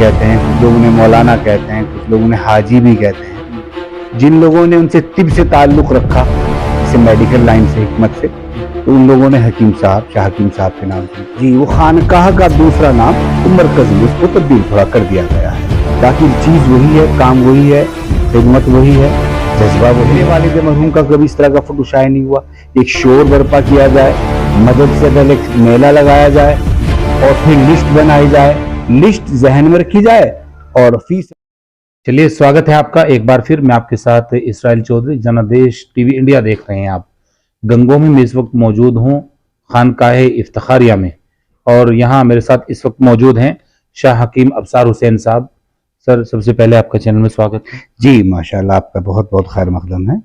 کہتے ہیں، کچھ لوگ انہیں مولانا کہتے ہیں، کچھ لوگ انہیں حاجی بھی کہتے ہیں۔ جن لوگوں نے ان سے طب سے تعلق رکھا، جیسے میڈیکل لائن سے، حکمت سے، تو ان لوگوں نے حکیم صاحب، شاہ حکیم صاحب کے نام سے، جی وہ خانقاہ کا دوسرا نام مرکز میں اس کو تبدیل تھوڑا کر دیا گیا ہے، باقی چیز وہی ہے، کام وہی ہے، خدمت وہی ہے، جذبہ وہی ہے۔ والد مرحوم کا کبھی اس طرح کا فوٹو شائع نہیں ہوا۔ ایک شور برپا کیا جائے، مدد سے پہلے ایک میلہ لگایا جائے اور پھر لسٹ بنائی جائے، لسٹ ذہن میں رکھی جائے اور فیس۔ چلیے، سواگت ہے آپ کا ایک بار پھر۔ میں آپ کے ساتھ اسرائیل چودھری، جنادیش ٹی وی انڈیا دیکھ رہے ہیں آپ۔ گنگو میں اس وقت موجود ہوں، خانقاہ افتخاریہ میں، اور یہاں میرے ساتھ اس وقت موجود ہیں شاہ حکیم ابصار حسین صاحب۔ سر، سب سے پہلے آپ کا چینل میں سواگت ہے۔ جی ماشاءاللہ، آپ کا بہت بہت خیر مقدم ہے۔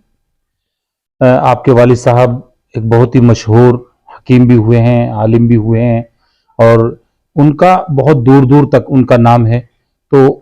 آپ کے والد صاحب ایک بہت ہی مشہور حکیم بھی ہوئے ہیں، عالم بھی ہوئے ہیں، اور ان کا بہت دور دور تک ان کا نام ہے۔ تو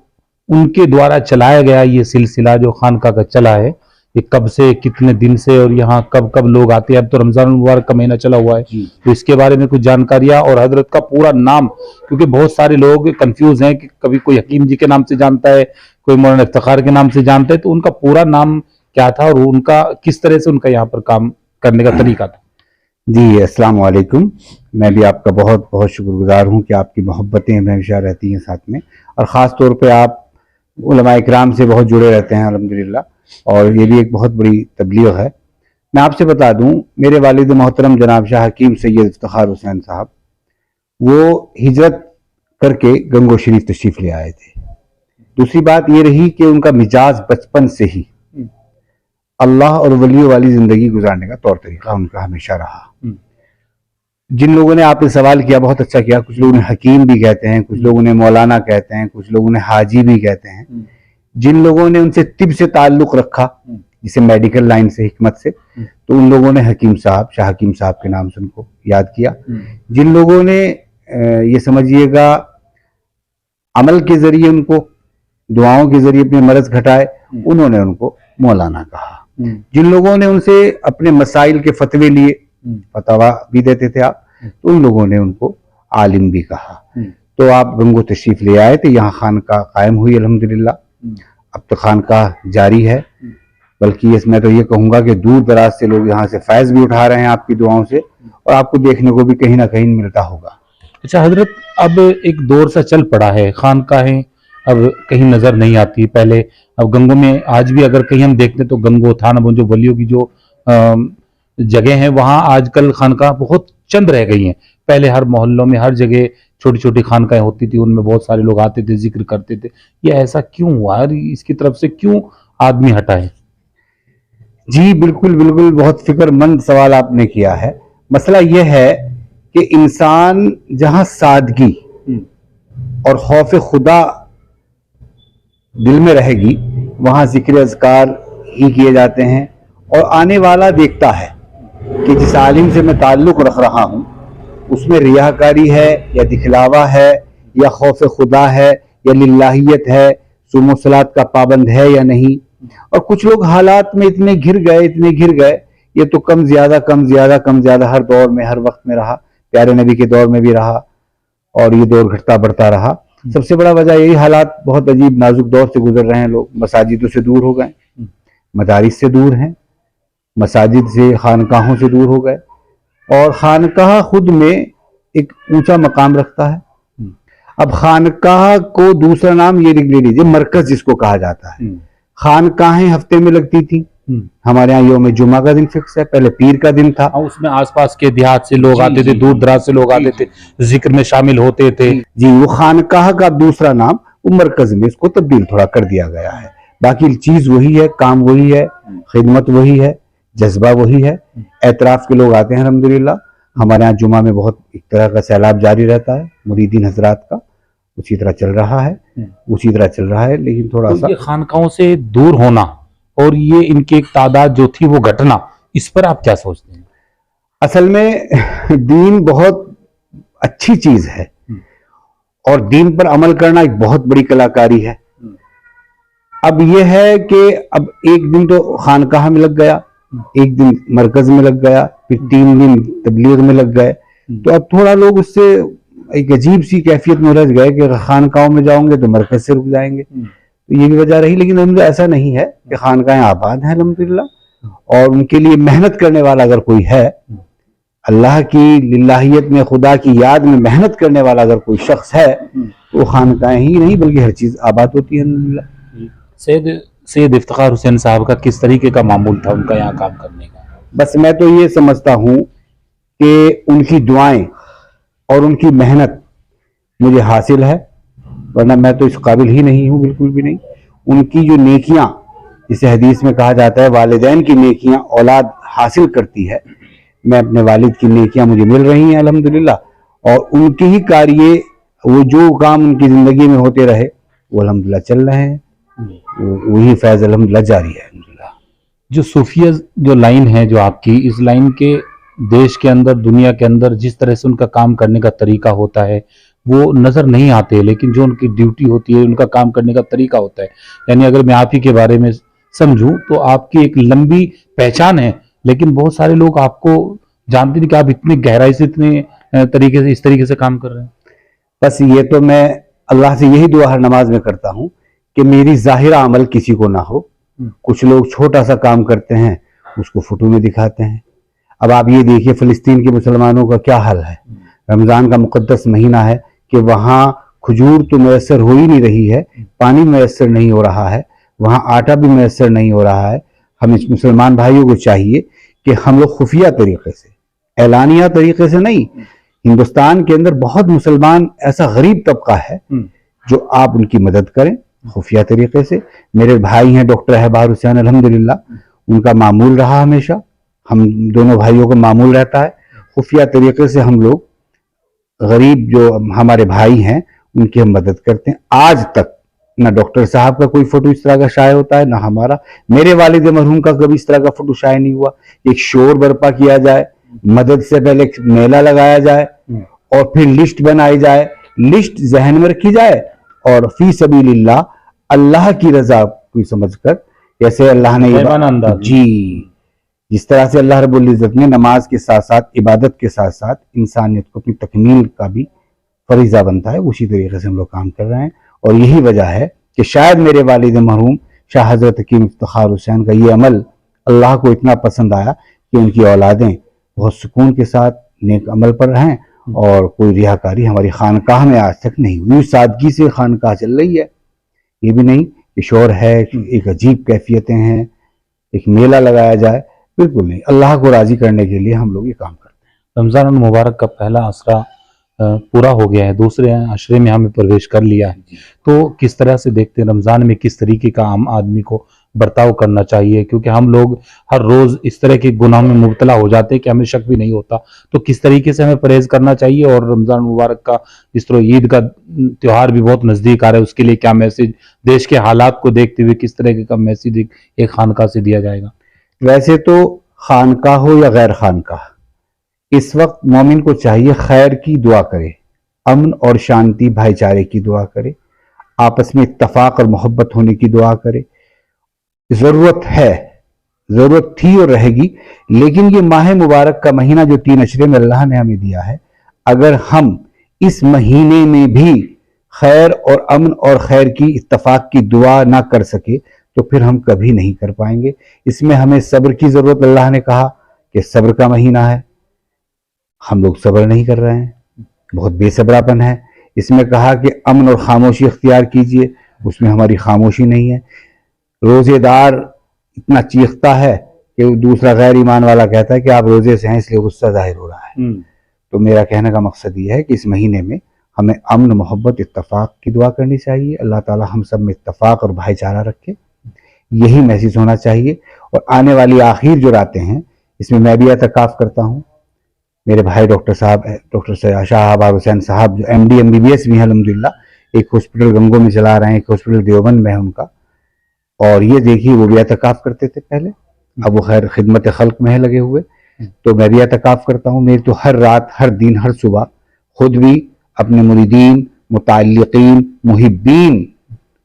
ان کے دوارا چلایا گیا یہ سلسلہ جو خانقاہ کا چلا ہے، یہ کب سے، کتنے دن سے، اور یہاں کب کب لوگ آتے ہیں؟ اب تو رمضان المبارک کا مہینہ چلا ہوا ہے، تو اس کے بارے میں کچھ جانکاریاں، اور حضرت کا پورا نام، کیونکہ بہت سارے لوگ کنفیوز ہیں کہ کبھی کوئی حکیم جی کے نام سے جانتا ہے، کوئی مولانا افتخار کے نام سے جانتا ہے، تو ان کا پورا نام کیا تھا اور ان کا کس طرح سے ان کا یہاں پر کام کرنے کا طریقہ تھا؟ جی السلام علیکم۔ میں بھی آپ کا بہت بہت شکر گزار ہوں کہ آپ کی محبتیں ہمیشہ رہتی ہیں ساتھ میں، اور خاص طور پہ آپ علماء اکرام سے بہت جڑے رہتے ہیں الحمدللہ، اور یہ بھی ایک بہت بڑی تبلیغ ہے۔ میں آپ سے بتا دوں، میرے والد محترم جناب شاہ حکیم سید افتخار حسین صاحب، وہ ہجرت کر کے گنگو شریف تشریف لے آئے تھے۔ دوسری بات یہ رہی کہ ان کا مزاج بچپن سے ہی اللہ اور ولیوں والی زندگی گزارنے کا طور طریقہ ان کا ہمیشہ رہا۔ جن لوگوں نے آپ نے سوال کیا، بہت اچھا کیا، کچھ لوگ انہیں حکیم بھی کہتے ہیں، کچھ لوگ انہیں مولانا کہتے ہیں، کچھ لوگ انہیں حاجی بھی کہتے ہیں۔ جن لوگوں نے ان سے طب سے تعلق رکھا، جسے میڈیکل لائن سے، حکمت سے، تو ان لوگوں نے حکیم صاحب، شاہ حکیم صاحب کے نام سے ان کو یاد کیا۔ جن لوگوں نے یہ سمجھیے گا عمل کے ذریعے ان کو، دعاؤں کے ذریعے اپنے مرض گھٹائے، انہوں نے ان کو مولانا کہا۔ جن لوگوں نے ان سے اپنے مسائل کے فتوے لیے، فتوا بھی دیتے تھے آپ، تو ان لوگوں نے ان کو عالم بھی کہا۔ تو آپ گنگو تشریف لے آئے تھے، یہاں خانقاہ قائم ہوئی الحمدللہ۔ اب تو خانقاہ جاری ہے، بلکہ اس میں تو یہ کہوں گا کہ دور دراز سے لوگ یہاں سے فیض بھی اٹھا رہے ہیں آپ کی دعاؤں سے، اور آپ کو دیکھنے کو بھی کہیں نہ کہیں ملتا ہوگا۔ اچھا حضرت، اب ایک دور سا چل پڑا ہے، خانقاہیں اب کہیں نظر نہیں آتی۔ پہلے اب گنگو میں آج بھی اگر کہیں ہم دیکھتے تو گنگو تھانہ وہ جو ولیوں کی جو جگہ ہیں، وہاں آج کل خانقاہ بہت چند رہ گئی ہیں۔ پہلے ہر محلوں میں، ہر جگہ چھوٹی چھوٹی خانقاہیں ہوتی تھی، ان میں بہت سارے لوگ آتے تھے، ذکر کرتے تھے۔ یہ ایسا کیوں ہوا؟ اس کی طرف سے کیوں آدمی ہٹا ہے؟ جی بالکل بالکل، بہت فکر مند سوال آپ نے کیا ہے۔ مسئلہ یہ ہے کہ انسان جہاں سادگی اور خوف خدا دل میں رہے گی، وہاں ذکر اذکار ہی کیے جاتے ہیں، اور آنے والا دیکھتا ہے کہ جس عالم سے میں تعلق رکھ رہا ہوں اس میں ریاکاری ہے یا دکھلاوا ہے یا خوف خدا ہے یا للہیت ہے، صوم و صلات کا پابند ہے یا نہیں۔ اور کچھ لوگ حالات میں اتنے گر گئے، یہ تو کم زیادہ ہر دور میں، ہر وقت میں رہا، پیارے نبی کے دور میں بھی رہا، اور یہ دور گھٹتا بڑھتا رہا۔ سب سے بڑا وجہ یہی، حالات بہت عجیب نازک دور سے گزر رہے ہیں، لوگ مساجدوں سے دور ہو گئے، مدارس سے دور ہیں، مساجد سے، خانقاہوں سے دور ہو گئے، اور خانقاہ خود میں ایک اونچا مقام رکھتا ہے۔ اب خانقاہ کو دوسرا نام یہ لے لیجیے، مرکز جس کو کہا جاتا ہے۔ خانقاہیں ہفتے میں لگتی تھی، ہمارے ہاں یوم جمعہ کا دن فکس ہے، پہلے پیر کا دن تھا، اس میں آس پاس کے دیہات سے لوگ آتے تھے، دور دراز سے لوگ آتے تھے، ذکر میں شامل ہوتے تھے۔ جی وہ خانقاہ کا دوسرا نام، وہ مرکز میں اس کو تبدیل تھوڑا کر دیا گیا ہے، باقی چیز وہی ہے، کام وہی ہے، خدمت وہی ہے، جذبہ وہی ہے۔ اعتراف کے لوگ آتے ہیں الحمدللہ، ہمارے ہاں جمعہ میں بہت ایک طرح کا سیلاب جاری رہتا ہے مریدین حضرات کا، اسی طرح چل رہا ہے، لیکن تھوڑا سا یہ خانقاہوں سے دور ہونا اور یہ ان کی ایک تعداد جو تھی وہ گھٹنا، اس پر آپ کیا سوچتے ہیں؟ اصل میں دین بہت اچھی چیز ہے، اور دین پر عمل کرنا ایک بہت بڑی کلاکاری ہے۔ اب یہ ہے کہ اب ایک دن تو خانقاہ میں لگ گیا، ایک دن مرکز میں لگ گیا، پھر 3 دن تبلیغ میں لگ گئے، تو اب تھوڑا لوگ اس سے ایک عجیب سی کیفیت میں الجھ گئے کہ خانقاہوں میں جاؤں گے تو مرکز سے رک جائیں گے. تو یہ بھی وجہ رہی. لیکن الحمدللہ ایسا نہیں ہے کہ خانقاہیں آباد ہیں الحمدللہ, اور ان کے لیے محنت کرنے والا اگر کوئی ہے, اللہ کی للہیت میں, خدا کی یاد میں محنت کرنے والا اگر کوئی شخص ہے, تو وہ خانقاہیں ہی نہیں بلکہ ہر چیز آباد ہوتی ہے الحمدللہ. سید افتخار حسین صاحب کا کس طریقے کا معمول تھا ان کا یہاں کام کرنے کا؟ بس میں تو یہ سمجھتا ہوں کہ ان کی دعائیں اور ان کی محنت مجھے حاصل ہے, ورنہ میں تو اس قابل ہی نہیں ہوں, بالکل بھی نہیں. ان کی جو نیکیاں, جسے حدیث میں کہا جاتا ہے والدین کی نیکیاں اولاد حاصل کرتی ہے, میں اپنے والد کی نیکیاں مجھے مل رہی ہیں الحمدللہ, اور ان کے ہی کاریے, وہ جو کام ان کی زندگی میں ہوتے رہے وہ الحمدللہ چل رہے ہیں, وہی فیض الحمدللہ جاری ہے الحمدللہ. جو صوفیہ جو لائن ہے جو آپ کی, اس لائن کے دیش کے اندر, دنیا کے اندر جس طرح سے ان کا کام کرنے کا طریقہ ہوتا ہے وہ نظر نہیں آتے, لیکن جو ان کی ڈیوٹی ہوتی ہے, ان کا کام کرنے کا طریقہ ہوتا ہے. یعنی اگر میں آپ ہی کے بارے میں سمجھوں تو آپ کی ایک لمبی پہچان ہے, لیکن بہت سارے لوگ آپ کو جانتے نہیں کہ آپ اتنے گہرائی سے, اتنے طریقے سے, اس طریقے سے کام کر رہے ہیں. بس یہ تو میں اللہ سے یہی دعا ہر نماز میں کرتا ہوں کہ میری ظاہرہ عمل کسی کو نہ ہو. کچھ لوگ چھوٹا سا کام کرتے ہیں, اس کو فوٹو میں دکھاتے ہیں. اب آپ یہ دیکھیے فلسطین کے مسلمانوں کا کیا حال ہے. رمضان کا مقدس مہینہ ہے کہ وہاں کھجور تو میسر ہو ہی نہیں رہی ہے, پانی میسر نہیں ہو رہا ہے, وہاں آٹا بھی میسر نہیں ہو رہا ہے. ہم اس مسلمان بھائیوں کو چاہیے کہ ہم لوگ خفیہ طریقے سے, اعلانیہ طریقے سے نہیں, ہندوستان کے اندر بہت مسلمان ایسا غریب طبقہ ہے جو آپ ان کی مدد کریں خفیہ طریقے سے. میرے بھائی ہیں ڈاکٹر احبار حسین الحمدللہ, ان کا معمول رہا ہمیشہ, ہم دونوں بھائیوں کا معمول رہتا ہے خفیہ طریقے سے ہم لوگ غریب جو ہمارے بھائی ہیں ان کی ہم مدد کرتے ہیں. آج تک نہ ڈاکٹر صاحب کا کوئی فوٹو اس طرح کا شائع ہوتا ہے, نہ ہمارا, میرے والد مرحوم کا کبھی اس طرح کا فوٹو شائع نہیں ہوا. ایک شور برپا کیا جائے, مدد سے پہلے ایک میلہ لگایا جائے, اور پھر لسٹ بنائی جائے, لسٹ ذہن میں رکھی جائے, اور فی سبیل اللہ, اللہ کی رضا کو سمجھ کر, جیسے اللہ نے جی جس طرح سے اللہ رب العزت نے نماز کے ساتھ ساتھ, عبادت کے ساتھ ساتھ انسانیت کو اپنی تکمیل کا بھی فریضہ بنتا ہے, اسی طریقے سے ہم لوگ کام کر رہے ہیں. اور یہی وجہ ہے کہ شاید میرے والد مرحوم شاہ حضرت حکیم افتخار حسین کا یہ عمل اللہ کو اتنا پسند آیا کہ ان کی اولادیں بہت سکون کے ساتھ نیک عمل پر رہیں, اور کوئی ریاکاری ہماری خانقاہ میں آج تک نہیں ہوئی. سادگی سے خانقاہ چل رہی ہے, یہ بھی نہیں کہ شور ہے, ایک عجیب کیفیتیں ہیں, ایک میلہ لگایا جائے, بالکل نہیں. اللہ کو راضی کرنے کے لیے ہم لوگ یہ کام کرتے ہیں. رمضان المبارک کا پہلا عشرہ پورا ہو گیا ہے, دوسرے عشرے میں ہمیں پرویش کر لیا ہے, تو کس طرح سے دیکھتے ہیں رمضان میں کس طریقے کا عام آدمی کو برتاؤ کرنا چاہیے؟ کیونکہ ہم لوگ ہر روز اس طرح کے گناہ میں مبتلا ہو جاتے ہیں کہ ہمیں شک بھی نہیں ہوتا, تو کس طریقے سے ہمیں پرہیز کرنا چاہیے؟ اور رمضان مبارک کا اس طرح عید کا تہوار بھی بہت نزدیک آ رہا ہے, اس کے لیے کیا میسج دیش کے حالات کو دیکھتے ہوئے کس طرح کا میسج ایک خانقاہ سے دیا جائے گا؟ ویسے تو خانقاہ ہو یا غیر خانقاہ, اس وقت مومن کو چاہیے خیر کی دعا کرے, امن اور شانتی بھائی چارے کی دعا کرے, آپس میں اتفاق اور محبت ہونے کی دعا کرے. ضرورت ہے, ضرورت تھی اور رہے گی, لیکن یہ ماہ مبارک کا مہینہ جو 3 عشرے میں اللہ نے ہمیں دیا ہے, اگر ہم اس مہینے میں بھی خیر اور امن اور خیر کی اتفاق کی دعا نہ کر سکے تو پھر ہم کبھی نہیں کر پائیں گے. اس میں ہمیں صبر کی ضرورت, اللہ نے کہا کہ صبر کا مہینہ ہے, ہم لوگ صبر نہیں کر رہے ہیں, بہت بے صبراپن ہے. اس میں کہا کہ امن اور خاموشی اختیار کیجئے, اس میں ہماری خاموشی نہیں ہے. روزے دار اتنا چیختا ہے کہ دوسرا غیر ایمان والا کہتا ہے کہ آپ روزے سے ہیں اس لیے غصہ ظاہر ہو رہا ہے. تو میرا کہنے کا مقصد یہ ہے کہ اس مہینے میں ہمیں امن, محبت, اتفاق کی دعا کرنی چاہیے. اللہ تعالی ہم سب میں اتفاق اور بھائی چارہ رکھے, یہی محسوس ہونا چاہیے. اور آنے والی آخر جو راتیں ہیں اس میں میں بھی اعتکاف کرتا ہوں. میرے بھائی ڈاکٹر شاہ احبار حسین صاحب جو MD MBBS بھی ہیں الحمدللہ, ایک ہاسپٹل گنگو میں چلا رہے ہیں, ایک ہاسپٹل دیوبند میں ہے ان کا, اور یہ دیکھیے وہ بھی اعتکاف کرتے تھے پہلے, اب وہ خیر خدمت خلق میں ہے لگے ہوئے. تو میں بھی اعتکاف کرتا ہوں. میری تو ہر رات, ہر دن, ہر صبح خود بھی, اپنے مریدین, متعلقین, محبین,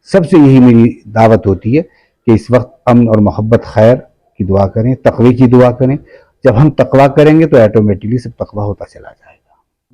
سب سے یہی میری دعوت ہوتی ہے کہ اس وقت امن اور محبت, خیر کی دعا کریں, تقوی کی دعا کریں. جب ہم تقوی کریں گے تو ایٹومیٹکلی سب تقوی ہوتا چلا جائے گا.